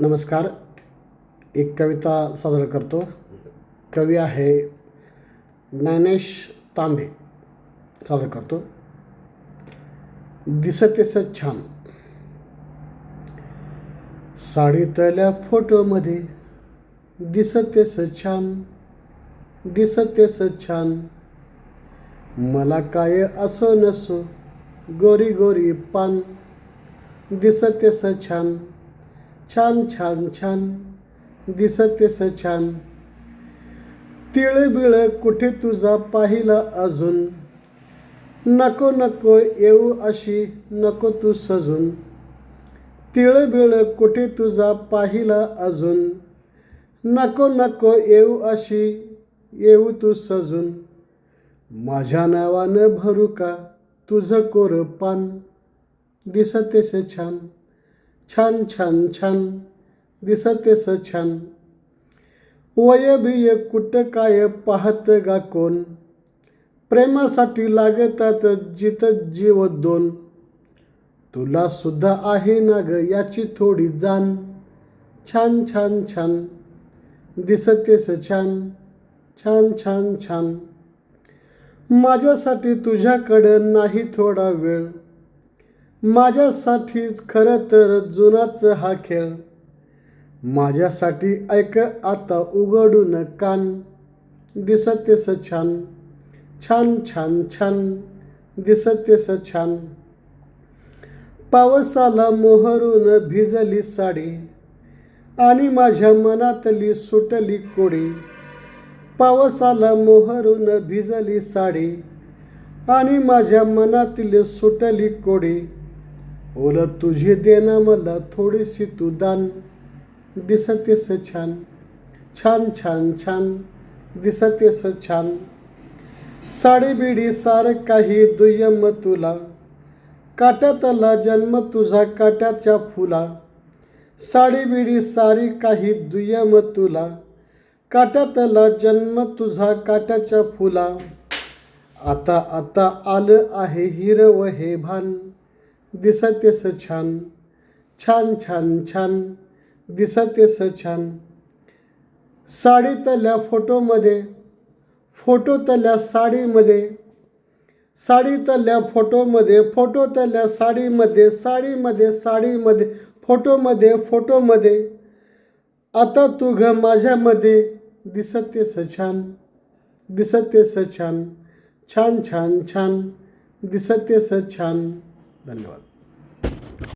नमस्कार. एक कविता सादर करतो. कवी आहे ज्ञानेश तांबे. सादर करतो. दिसतेस छान. साडीतल्या फोटोमध्ये दिसतेस छान, दिसतेस छान. मला काय असो नसो गोरी गोरी पान, दिसतेस छान, छान छान छान, दिसतेस छान. तिळबिळ कुठे तुझा पाहिला अजून, नको नको येऊ अशी नको तू सजून. तिळबिळ कुठे तुझा पाहिला अजून, नको नको येऊ अशी येऊ तू सजून. माझ्या नावानं भरू का तुझं कोर पान, दिसतेस छान, छान छान छान, दिसतेस छान. वय बिय कुठं काय पाहत गा कोण, प्रेमासाठी लागतात जिथं जीव दोन. तुला सुद्धा आहे ना ग याची थोडी जाण, छान छान छान, दिसतेस छान, छान छान छान. माझ्यासाठी तुझ्याकडं नाही थोडा वेळ, माझ्यासाठीच खरं तर जुनाच हा खेळ. माझ्यासाठी ऐक आता उघडून कान, दिसतेस छान, छान छान छान, दिसतेस छान. पावसाला मोहरून भिजली साडी आणि माझ्या मनातली सुटली कोडी. पावसाला मोहरून भिजली साडी आणि माझ्या मनातील सुटली कोडी. ओल तुझी देना मला थोडीशी तू दान, दिसतेस छान, छान छान छान, दिसतेस छान. साडी बिडी सार काही दुय्यम तुला, काट्यातला जन्म तुझा काट्याच्या फुला. साडी बिडी सारी काही दुय्यम तुला, काट्यातला जन्म तुझा काट्याच्या फुला. आता आता आलं आहे हिरव हे भान, दिसतेस छान, छान छान छान, दिसतेस छान. साडीतल्या फोटोमध्ये, फोटोतल्या साडीमध्ये, साडीतल्या फोटोमध्ये, फोटोतल्या साडीमध्ये, साडीमध्ये साडीमध्ये, फोटोमध्ये फोटोमध्ये. आता तू ग माझ्यामध्ये दिसतेस छान, दिसतेस छान, छान छान छान, दिसतेस छान. धन्यवाद.